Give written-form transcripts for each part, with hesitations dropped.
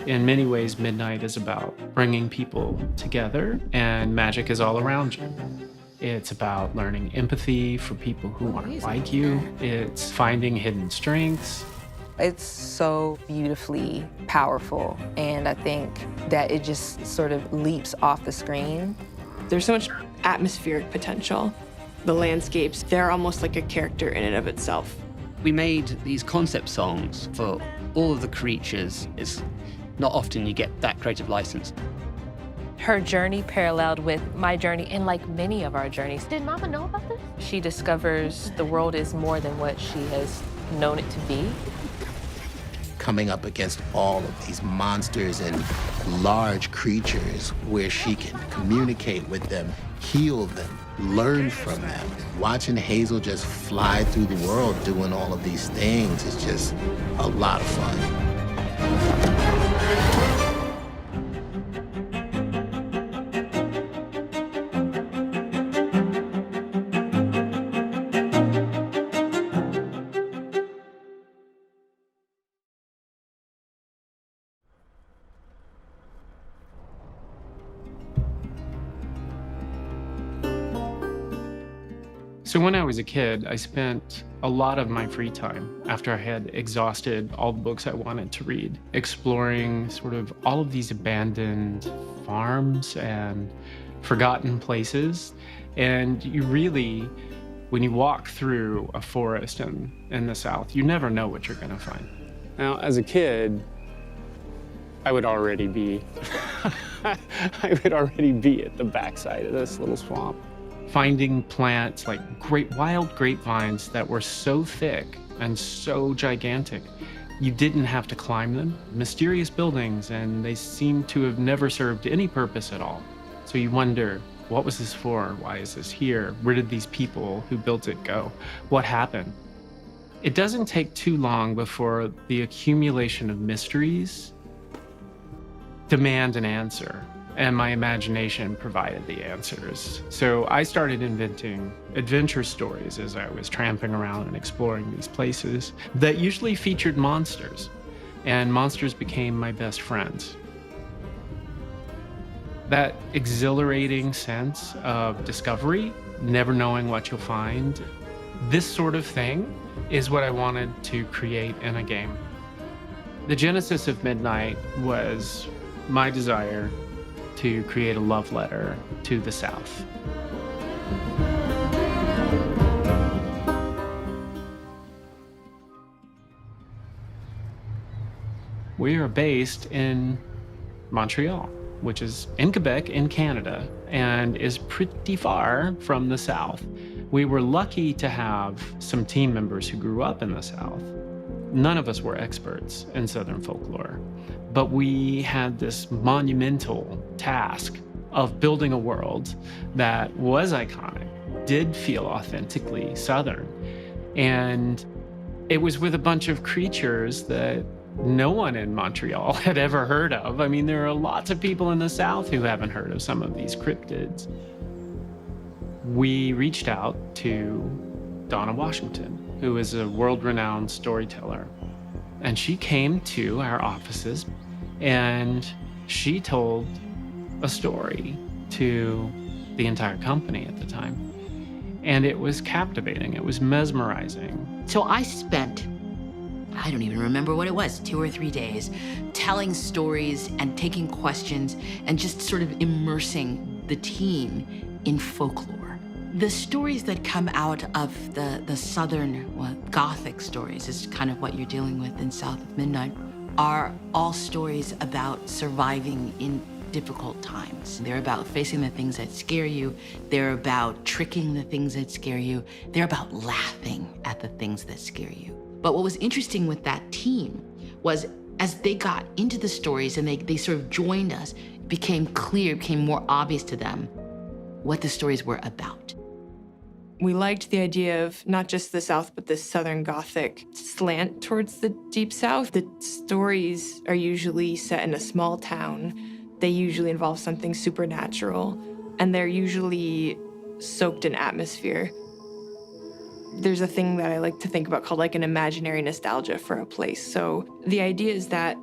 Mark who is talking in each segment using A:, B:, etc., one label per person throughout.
A: In many ways, Midnight is about bringing people together, and magic is all around you. It's about learning empathy for people who aren't like you. It's finding hidden strengths.
B: It's so beautifully powerful, and I think that it just sort of leaps off the screen.
C: There's so much atmospheric potential. The landscapes, they're almost like a character in and of itself.
D: We made these concept songs for all of the creatures. It's not often you get that creative license.
E: Her journey paralleled with my journey, and like many of our journeys. Did Mama know about this? She discovers the world is more than what she has known it to be.
F: Coming up against all of these monsters and large creatures where she can communicate with them, heal them, learn from them. Watching Hazel just fly through the world doing all of these things is just a lot of fun.
A: So when I was a kid, I spent a lot of my free time after I had exhausted all the books I wanted to read, exploring sort of all of these abandoned farms and forgotten places. And you really, when you walk through a forest in the South, you never know what you're gonna find.
G: Now, as a kid, I would already be, I would already be at the backside of this little swamp.
A: Finding plants like wild grapevines that were so thick and so gigantic, you didn't have to climb them. Mysterious buildings, and they seem to have never served any purpose at all. So you wonder, what was this for? Why is this here? Where did these people who built it go? What happened? It doesn't take too long before the accumulation of mysteries demand an answer. And my imagination provided the answers. So I started inventing adventure stories as I was tramping around and exploring these places that usually featured monsters. And monsters became my best friends. That exhilarating sense of discovery, never knowing what you'll find, this sort of thing is what I wanted to create in a game. The genesis of Midnight was my desire to create a love letter to the South. We are based in Montreal, which is in Quebec in Canada, and is pretty far from the South. We were lucky to have some team members who grew up in the South. None of us were experts in Southern folklore, but we had this monumental task of building a world that was iconic, did feel authentically Southern. And it was with a bunch of creatures that no one in Montreal had ever heard of. I mean, there are lots of people in the South who haven't heard of some of these cryptids. We reached out to Donna Washington, who is a world-renowned storyteller. And she came to our offices and she told a story to the entire company at the time. And it was captivating, it was mesmerizing.
H: So I spent, I don't even remember what it was, 2 or 3 days, telling stories and taking questions and just sort of immersing the team in folklore. The stories that come out of the Southern, well, Gothic stories is kind of what you're dealing with in South of Midnight, are all stories about surviving in difficult times. They're about facing the things that scare you. They're about tricking the things that scare you. They're about laughing at the things that scare you. But what was interesting with that team was as they got into the stories and they sort of joined us, it became clear, it became more obvious to them what the stories were about.
C: We liked the idea of not just the South, but this Southern Gothic slant towards the Deep South. The stories are usually set in a small town. They usually involve something supernatural, and they're usually soaked in atmosphere. There's a thing that I like to think about called like an imaginary nostalgia for a place. So the idea is that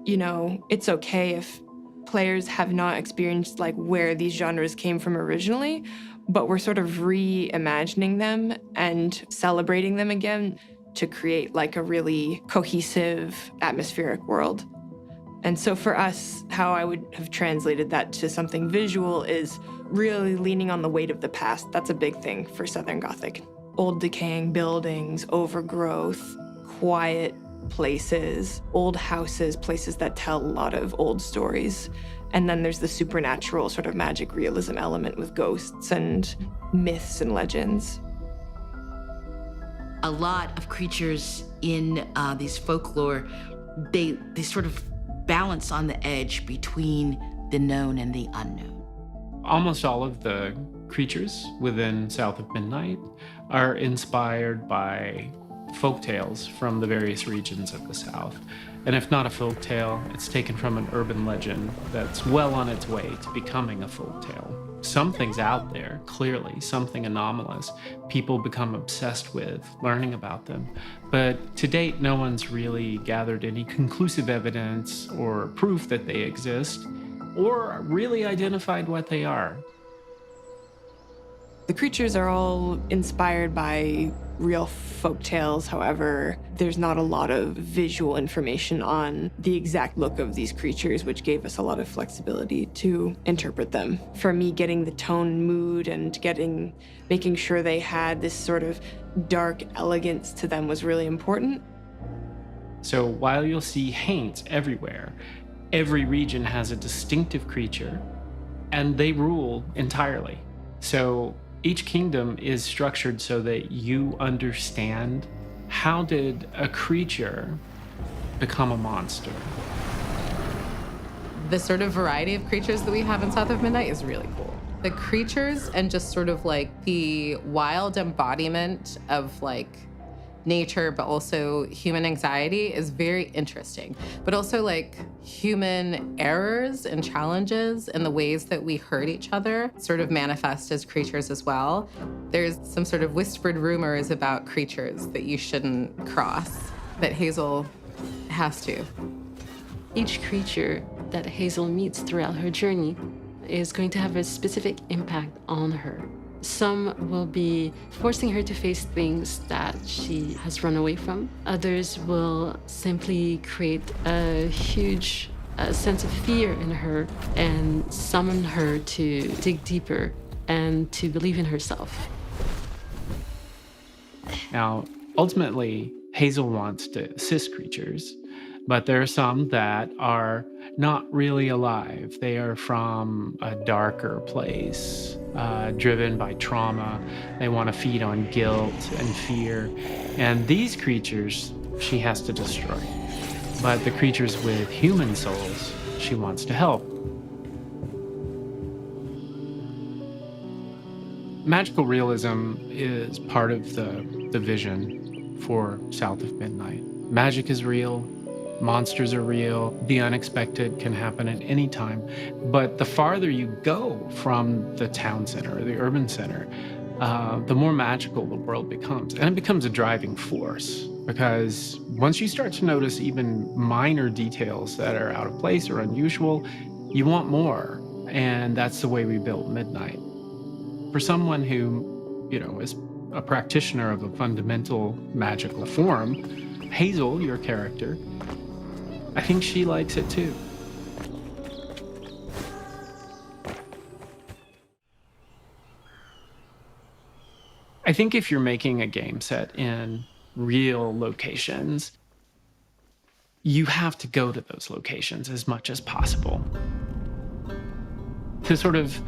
C: you know, it's okay if players have not experienced like where these genres came from originally, but we're sort of reimagining them and celebrating them again to create like a really cohesive atmospheric world. And so for us, how I would have translated that to something visual is really leaning on the weight of the past. That's a big thing for Southern Gothic. Old decaying buildings, overgrowth, quiet places, old houses, places that tell a lot of old stories. And then there's the supernatural sort of magic realism element with ghosts and myths and legends.
H: A lot of creatures in these folklore, they sort of balance on the edge between the known and the unknown.
A: Almost all of the creatures within South of Midnight are inspired by folk tales from the various regions of the South. And if not a folk tale, it's taken from an urban legend that's well on its way to becoming a folk tale. Something's out there, clearly, something anomalous. People become obsessed with learning about them. But to date, no one's really gathered any conclusive evidence or proof that they exist, or really identified what they are.
C: The creatures are all inspired by real folk tales. However, there's not a lot of visual information on the exact look of these creatures, which gave us a lot of flexibility to interpret them. For me, getting the tone, mood, and making sure they had this sort of dark elegance to them was really important.
A: So while you'll see haints everywhere, every region has a distinctive creature, and they rule entirely. So each kingdom is structured so that you understand, how did a creature become a monster?
I: The sort of variety of creatures that we have in South of Midnight is really cool. The creatures and just sort of like the wild embodiment of like nature, but also human anxiety is very interesting. But also like human errors and challenges and the ways that we hurt each other sort of manifest as creatures as well. There's some sort of whispered rumors about creatures that you shouldn't cross, that Hazel has to.
J: Each creature that Hazel meets throughout her journey is going to have a specific impact on her. Some will be forcing her to face things that she has run away from. Others will simply create a huge sense of fear in her and summon her to dig deeper and to believe in herself.
A: Now, ultimately, Hazel wants to assist creatures, but there are some that are not really alive. They are from a darker place, driven by trauma. They want to feed on guilt and fear. And these creatures she has to destroy. But the creatures with human souls, she wants to help. Magical realism is part of the vision for South of Midnight. Magic is real. Monsters are real. The unexpected can happen at any time. But the farther you go from the town center or the urban center, the more magical the world becomes. And it becomes a driving force, because once you start to notice even minor details that are out of place or unusual, you want more. And that's the way we built Midnight. For someone who, is a practitioner of a fundamental magical form, Hazel, your character, I think she likes it too. I think if you're making a game set in real locations, you have to go to those locations as much as possible to sort of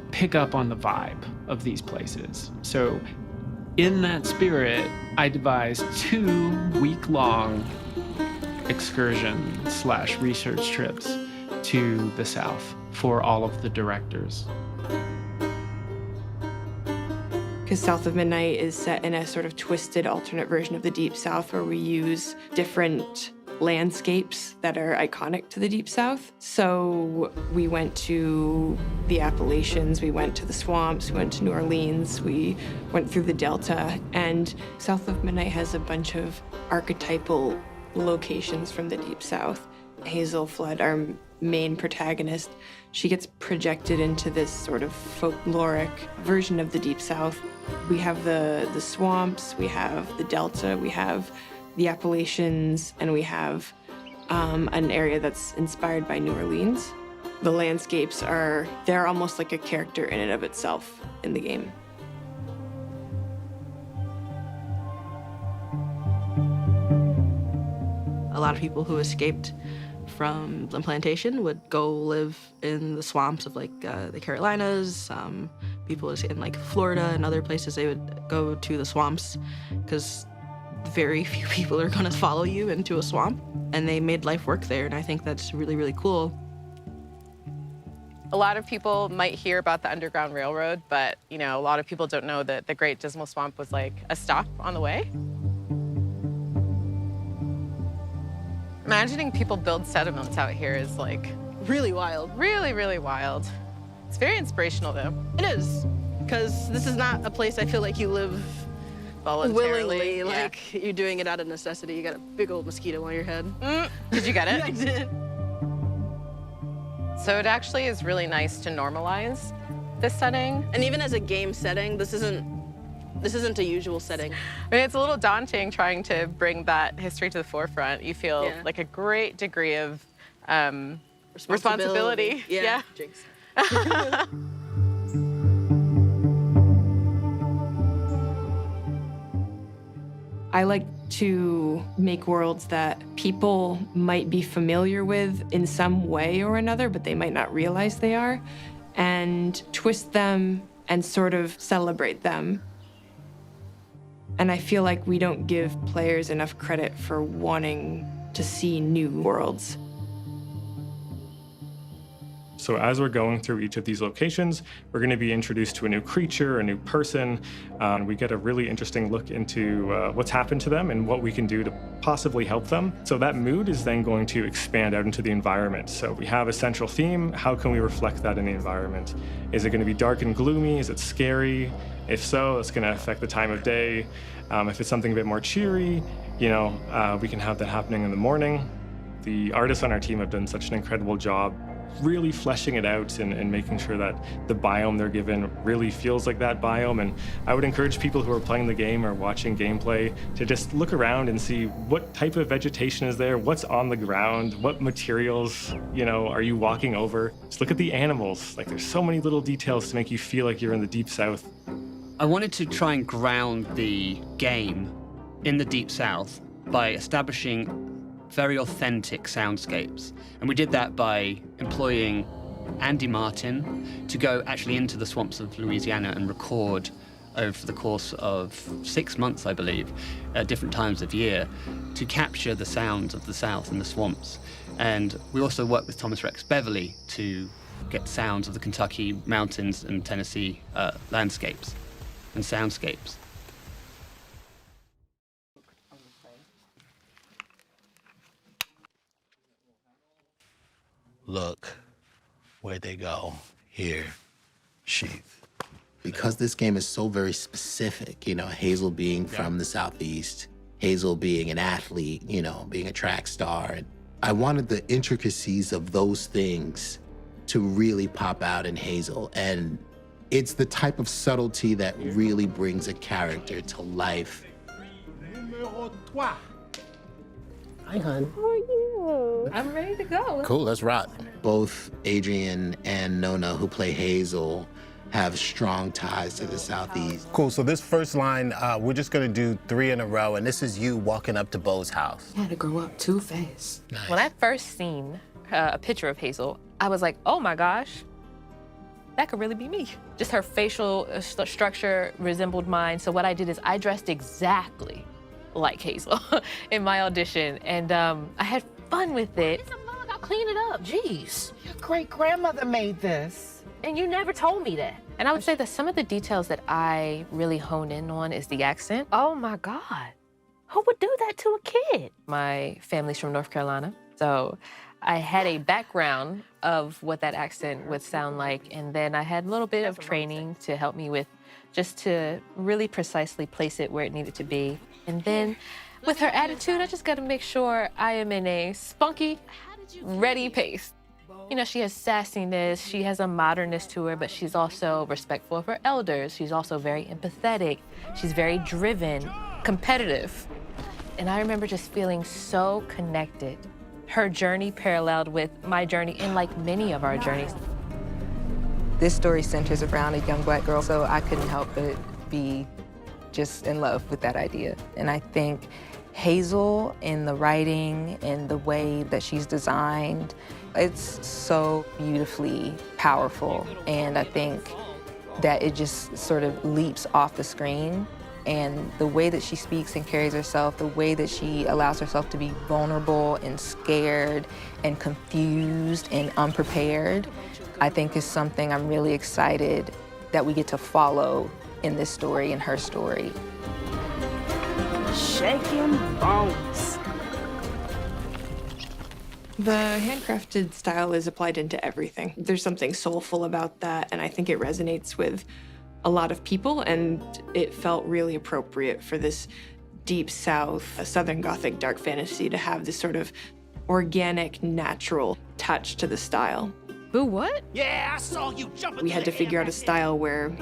A: pick up on the vibe of these places. So in that spirit, I devised 2 week-long excursion/research trips to the South for all of the directors.
C: Because South of Midnight is set in a sort of twisted alternate version of the Deep South, where we use different landscapes that are iconic to the Deep South. So we went to the Appalachians, we went to the swamps, we went to New Orleans, we went through the Delta, and South of Midnight has a bunch of archetypal locations from the Deep South. Hazel Flood, our main protagonist, she gets projected into this sort of folkloric version of the Deep South. We have the swamps, we have the Delta, we have the Appalachians, and we have an area that's inspired by New Orleans. The landscapes they're almost like a character in and of itself in the game.
K: A lot of people who escaped from the plantation would go live in the swamps of like the Carolinas. People in like Florida and other places, they would go to the swamps because very few people are gonna follow you into a swamp. And they made life work there, and I think that's really, really cool.
L: A lot of people might hear about the Underground Railroad, but a lot of people don't know that the Great Dismal Swamp was like a stop on the way. Imagining people build settlements out here is like
K: Really wild.
L: really, really wild. It's very inspirational though.
K: It is, because this is not a place I feel like you live
L: Voluntarily.
K: willingly,
L: Yeah.
K: like you're doing it out of necessity. You got a big old mosquito on your head.
L: Did you get it?
K: I did.
L: So it actually is really nice to normalize this setting.
K: And even as a game setting, this isn't a usual setting.
L: I mean, it's a little daunting trying to bring that history to the forefront. You feel like a great degree of responsibility.
K: Yeah. Jinx.
C: I like to make worlds that people might be familiar with in some way or another, but they might not realize they are, and twist them and sort of celebrate them. And I feel like we don't give players enough credit for wanting to see new worlds.
M: So as we're going through each of these locations, we're going to be introduced to a new creature, a new person. We get a really interesting look into what's happened to them and what we can do to possibly help them. So that mood is then going to expand out into the environment. So we have a central theme. How can we reflect that in the environment? Is it going to be dark and gloomy? Is it scary? If so, it's going to affect the time of day. If it's something a bit more cheery, we can have that happening in the morning. The artists on our team have done such an incredible job really fleshing it out and making sure that the biome they're given really feels like that biome. And I would encourage people who are playing the game or watching gameplay to just look around and see what type of vegetation is there, what's on the ground, what materials, are you walking over. Just look at the animals. Like, there's so many little details to make you feel like you're in the Deep South.
D: I wanted to try and ground the game in the Deep South by establishing very authentic soundscapes. And we did that by employing Andy Martin to go actually into the swamps of Louisiana and record over the course of 6 months, I believe, at different times of year, to capture the sounds of the South and the swamps. And we also worked with Thomas Rex Beverly to get sounds of the Kentucky mountains and Tennessee landscapes and soundscapes.
F: Look, where'd they go? Here, sheath. Because this game is so very specific, Hazel being from the Southeast, Hazel being an athlete, being a track star. And I wanted the intricacies of those things to really pop out in Hazel. And it's the type of subtlety that really brings a character to life. Hi, hon.
B: How are you? I'm ready to go.
F: Cool, let's rock. Both Adrian and Nona, who play Hazel, have strong ties to the Southeast.
N: Cool, so this first line, we're just gonna do 3 in a row, and this is you walking up to Beau's house.
B: You had to grow up too fast.
F: Nice.
E: When I first seen a picture of Hazel, I was like, oh my gosh, that could really be me. Just her facial structure resembled mine. So what I did is I dressed exactly like Hazel in my audition, and I had fun with it.
B: It's a mug, I'll clean it up. Jeez, your great-grandmother made this.
E: And you never told me that. And I would say that some of the details that I really hone in on is the accent. Oh my God, who would do that to a kid? My family's from North Carolina, so I had a background of what that accent would sound like, and then I had a little bit of training to help me with just to really precisely place it where it needed to be. And then with her attitude, I just gotta make sure I am in a spunky, ready pace. You know, she has sassiness, she has a modernness to her, but she's also respectful of her elders. She's also very empathetic. She's very driven, competitive. And I remember just feeling so connected. Her journey paralleled with my journey and like many of our journeys.
B: This story centers around a young Black girl, so I couldn't help but be just in love with that idea. And I think Hazel, in the writing and the way that she's designed, it's so beautifully powerful. And I think that it just sort of leaps off the screen. And the way that she speaks and carries herself, the way that she allows herself to be vulnerable and scared and confused and unprepared, I think is something I'm really excited that we get to follow in this story and her story.
O: Shaking bones.
C: The handcrafted style is applied into everything. There's something soulful about that, and I think it resonates with a lot of people, and it felt really appropriate for this Deep South, a Southern Gothic dark fantasy to have this sort of organic, natural touch to the style.
E: Boo, what?
O: Yeah, I saw you jumping.
C: We had to figure out a style where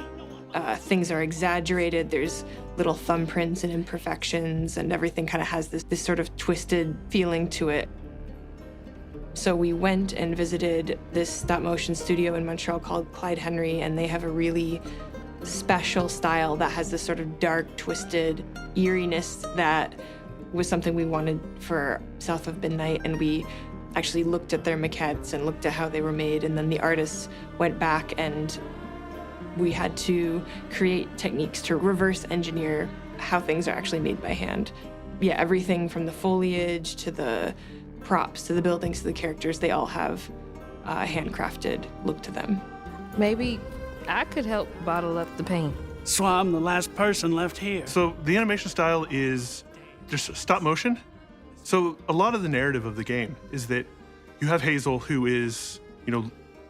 C: things are exaggerated, there's little thumbprints and imperfections, and everything kind of has this sort of twisted feeling to it. So we went and visited this stop-motion studio in Montreal called Clyde Henry, and they have a really special style that has this sort of dark, twisted eeriness that was something we wanted for South of Midnight, and we actually looked at their maquettes and looked at how they were made, and then the artists went back and we had to create techniques to reverse engineer how things are actually made by hand. Yeah, everything from the foliage to the props to the buildings to the characters, they all have a handcrafted look to them.
E: Maybe I could help bottle up the pain.
O: So I'm the last person left here.
P: So the animation style is just stop motion. So a lot of the narrative of the game is that you have Hazel, who is,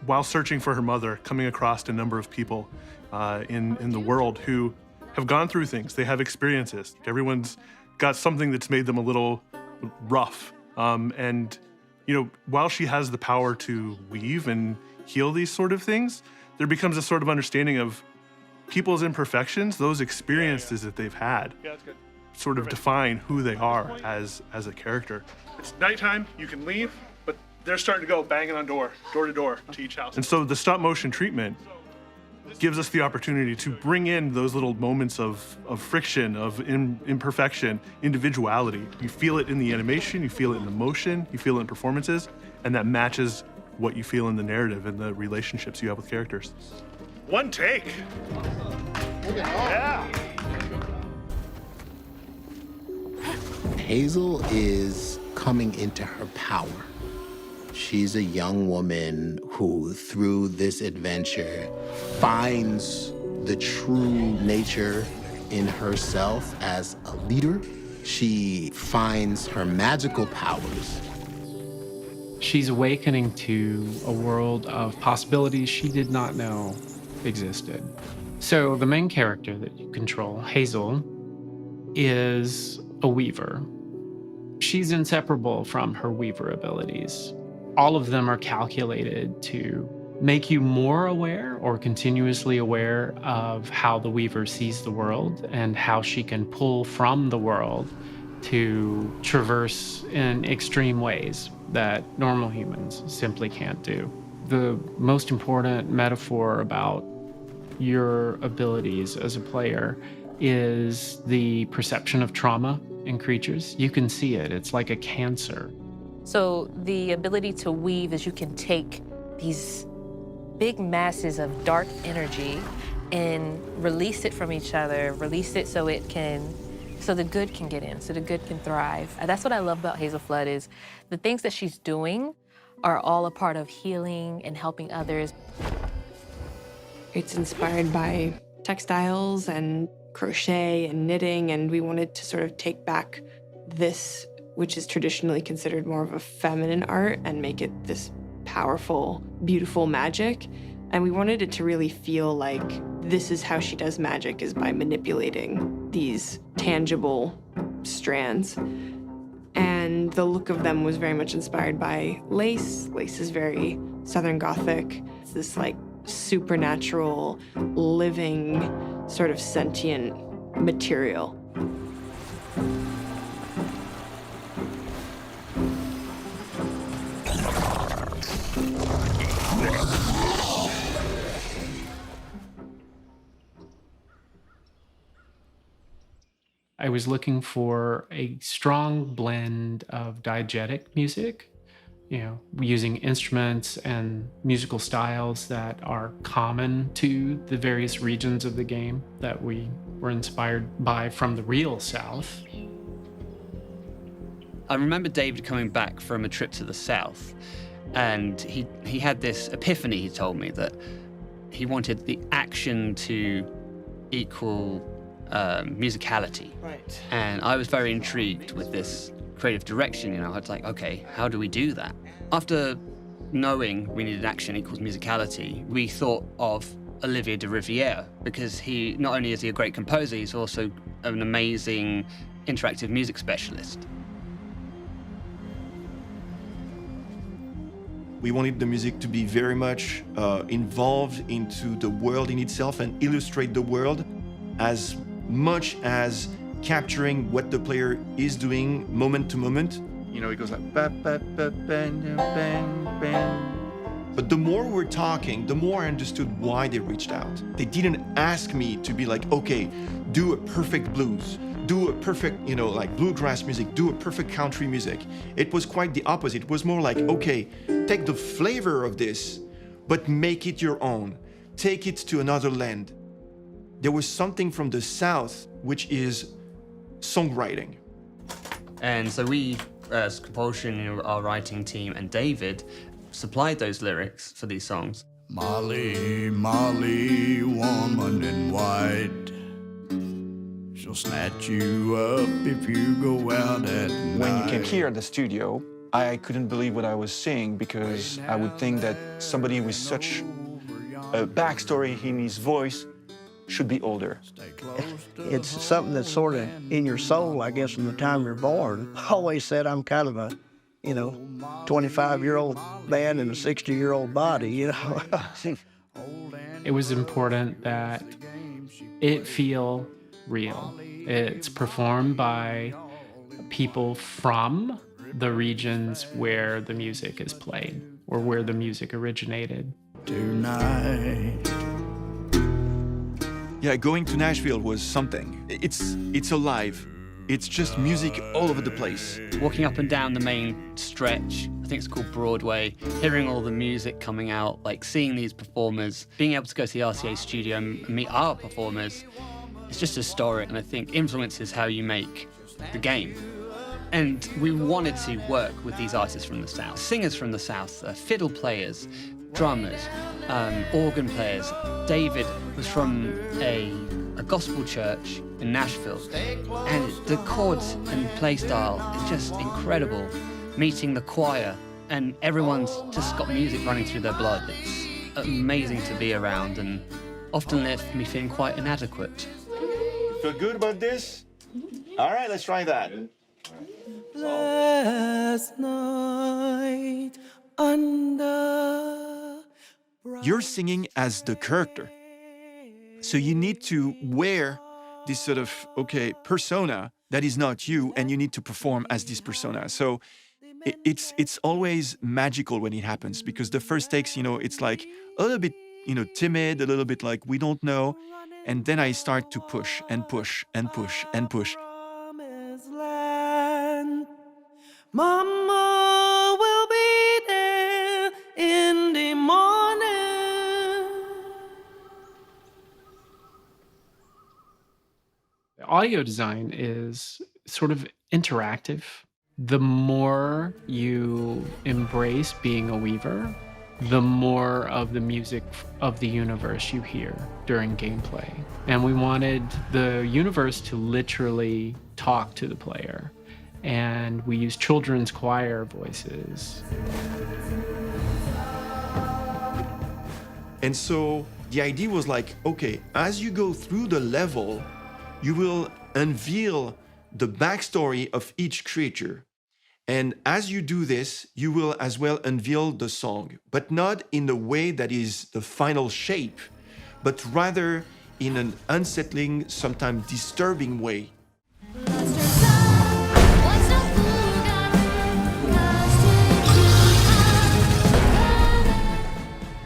P: while searching for her mother, coming across a number of people in the world who have gone through things. They have experiences. Everyone's got something that's made them a little rough. And while she has the power to weave and heal these sort of things, there becomes a sort of understanding of people's imperfections, those experiences that they've had, sort of define who they are as a character. It's nighttime, you can leave, but they're starting to go banging on door to door to each house. And so the stop motion treatment gives us the opportunity to bring in those little moments of friction, of imperfection, individuality. You feel it in the animation, you feel it in the motion, you feel it in performances, and that matches what you feel in the narrative and the relationships you have with characters. One take. Yeah.
F: Hazel is coming into her power. She's a young woman who, through this adventure, finds the true nature in herself as a leader. She finds her magical powers.
A: She's awakening to a world of possibilities she did not know existed. So the main character that you control, Hazel, is a weaver. She's inseparable from her weaver abilities. All of them are calculated to make you more aware or continuously aware of how the weaver sees the world and how she can pull from the world to traverse in extreme ways that normal humans simply can't do. The most important metaphor about your abilities as a player is the perception of trauma in creatures. You can see it. It's like a cancer.
E: So the ability to weave is you can take these big masses of dark energy and release it from each other, release it so the good can get in, so the good can thrive. That's what I love about Hazel Flood is the things that she's doing are all a part of healing and helping others.
C: It's inspired by textiles and crochet and knitting, and we wanted to sort of take back this, which is traditionally considered more of a feminine art, and make it this powerful, beautiful magic. And we wanted it to really feel like this is how she does magic, is by manipulating these tangible strands. And And the look of them was very much inspired by lace. Lace is very Southern Gothic. It's this like supernatural, living, sort of sentient material.
A: I was looking for a strong blend of diegetic music, using instruments and musical styles that are common to the various regions of the game that we were inspired by from the real South.
D: I remember David coming back from a trip to the South, and he had this epiphany. He told me that he wanted the action to equal musicality.
O: Right.
D: And I was very intrigued with this creative direction. I was like, okay, how do we do that? After knowing we needed action equals musicality, we thought of Olivier de Rivière, because he, not only is he a great composer, he's also an amazing interactive music specialist.
Q: We wanted the music to be very much involved into the world in itself and illustrate the world as much as capturing what the player is doing moment to moment. It goes like ba ba ba bang bang bang. But the more we're talking, the more I understood why they reached out. They didn't ask me to be like, okay, do a perfect blues, do a perfect, like bluegrass music, do a perfect country music. It was quite the opposite. It was more like, okay, take the flavor of this, but make it your own. Take it to another land. There was something from the South, which is songwriting.
D: And so we, as compulsion, our writing team, and David, supplied those lyrics for these songs.
R: Molly, Molly, woman in white, she'll snatch you up if you go out at night.
S: When you came here at the studio, I couldn't believe what I was seeing, because I would think that somebody with such a backstory in his voice should be older.
T: It's something that's sort of in your soul, I guess, from the time you're born. I always said I'm kind of a, 25-year-old man in a 60-year-old body,
A: It was important that it feel real. It's performed by people from the regions where the music is played or where the music originated.
R: Tonight.
Q: Yeah, going to Nashville was something. It's alive. It's just music all over the place.
D: Walking up and down the main stretch, I think it's called Broadway, hearing all the music coming out, like seeing these performers, being able to go to the RCA studio and meet our performers, it's just historic, and I think influences how you make the game. And we wanted to work with these artists from the South, singers from the South, fiddle players, drummers, organ players. David was from a gospel church in Nashville, and the chords and play style is just incredible. Meeting the choir, and everyone's just got music running through their blood. It's amazing to be around, and often left me feeling quite inadequate.
Q: Feel good about this? All right, let's try that.
O: Last night under...
Q: You're singing as the character. So you need to wear this sort of, persona that is not you, and you need to perform as this persona. So it's always magical when it happens, because the first takes, it's like a little bit, timid, a little bit like we don't know. And then I start to push and push and push and push.
O: Mama will be there in the morning.
A: Audio design is sort of interactive. The more you embrace being a weaver, the more of the music of the universe you hear during gameplay. And we wanted the universe to literally talk to the player. And we used children's choir voices.
Q: And so the idea was like, as you go through the level, you will unveil the backstory of each creature. And as you do this, you will as well unveil the song, but not in the way that is the final shape, but rather in an unsettling, sometimes disturbing way.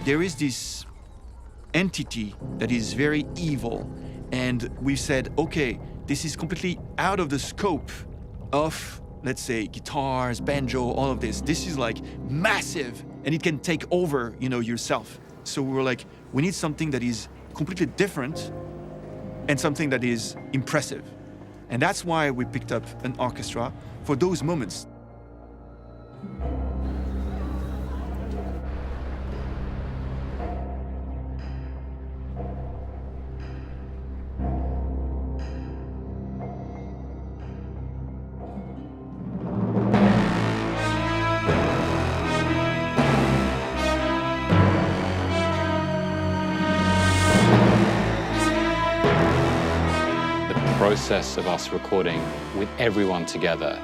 Q: There is this entity that is very evil, and we said, okay, this is completely out of the scope of, let's say, guitars, banjo, all of this. This is like massive, and it can take over, yourself. So we were like, we need something that is completely different and something that is impressive. And that's why we picked up an orchestra for those moments.
U: The process of us recording with everyone together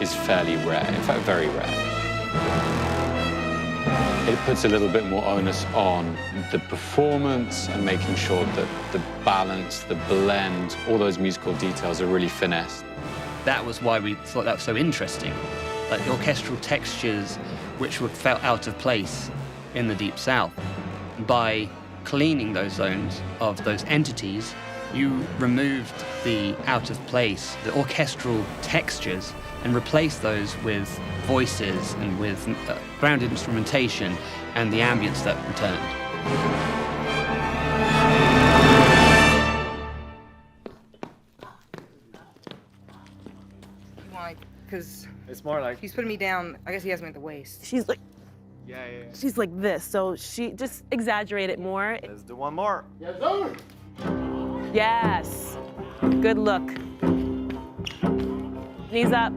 U: is fairly rare, in fact, very rare. It puts a little bit more onus on the performance and making sure that the balance, the blend, all those musical details are really finessed.
D: That was why we thought that was so interesting. Like the orchestral textures, which felt out of place in the Deep South. By cleaning those zones of those entities, you removed the out of place, the orchestral textures, and replaced those with voices and with grounded instrumentation and the ambience that returned.
V: Because
W: it's more like
V: he's putting me down. I guess he has me at the waist.
W: She's like, yeah. She's like this, so she just exaggerated more. Let's do one more.
V: Yes, sir.
W: Yes. Good look. Knees up.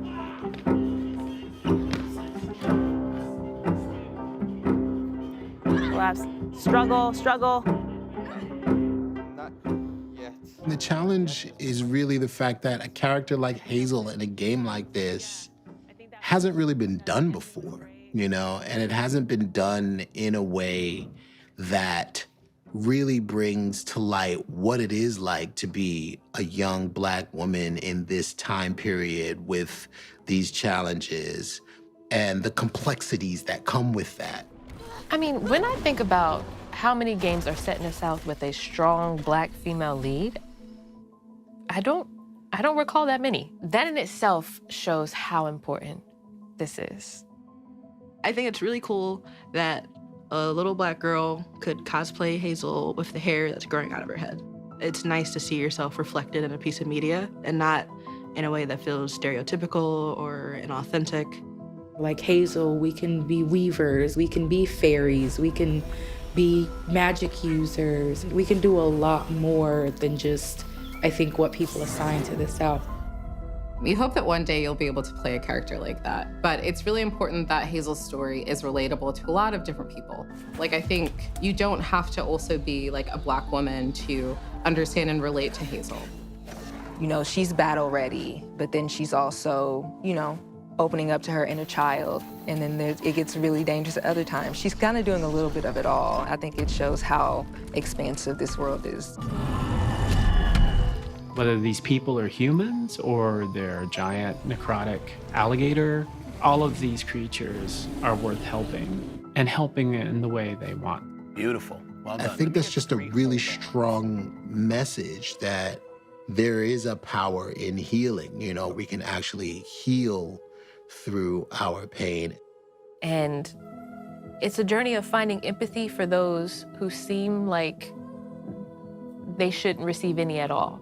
W: Collapse. Struggle, struggle. Not yet.
F: The challenge is really the fact that a character like Hazel in a game like this hasn't really been done before, and it hasn't been done in a way that really brings to light what it is like to be a young Black woman in this time period with these challenges and the complexities that come with that.
E: I mean, when I think about how many games are set in the South with a strong Black female lead, I don't recall that many. That in itself shows how important this is.
K: I think it's really cool that a little Black girl could cosplay Hazel with the hair that's growing out of her head. It's nice to see yourself reflected in a piece of media and not in a way that feels stereotypical or inauthentic.
X: Like Hazel, we can be weavers, we can be fairies, we can be magic users. We can do a lot more than just, I think, what people assign to the South.
I: We hope that one day you'll be able to play a character like that. But it's really important that Hazel's story is relatable to a lot of different people. Like, I think you don't have to also be like a Black woman to understand and relate to Hazel.
B: She's battle ready, but then she's also, opening up to her inner child. And then it gets really dangerous at other times. She's kind of doing a little bit of it all. I think it shows how expansive this world is.
A: Whether these people are humans or they're a giant necrotic alligator, all of these creatures are worth helping, and helping in the way they want.
N: Beautiful. Well done.
F: I think that's just a really strong message that there is a power in healing. We can actually heal through our pain.
E: And it's a journey of finding empathy for those who seem like they shouldn't receive any at all.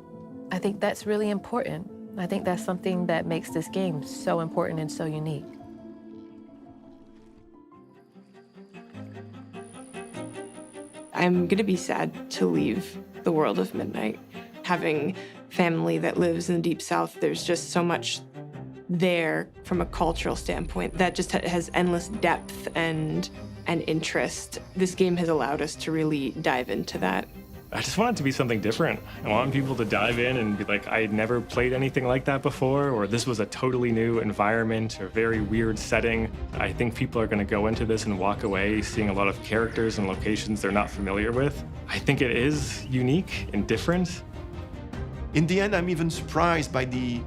E: I think that's really important. I think that's something that makes this game so important and so unique.
C: I'm gonna be sad to leave the world of Midnight. Having family that lives in the Deep South, there's just so much there from a cultural standpoint that just has endless depth and interest. This game has allowed us to really dive into that.
M: I just want it to be something different. I want people to dive in and be like, I had never played anything like that before, or this was a totally new environment or very weird setting. I think people are going to go into this and walk away seeing a lot of characters and locations they're not familiar with. I think it is unique and different.
Q: In the end, I'm even surprised by the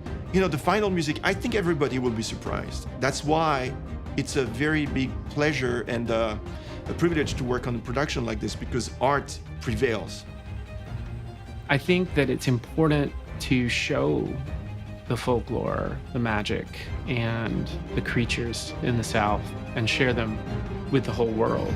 Q: final music. I think everybody will be surprised. That's why it's a very big pleasure and a privilege to work on a production like this, because art prevails.
A: I think that it's important to show the folklore, the magic, and the creatures in the South and share them with the whole world.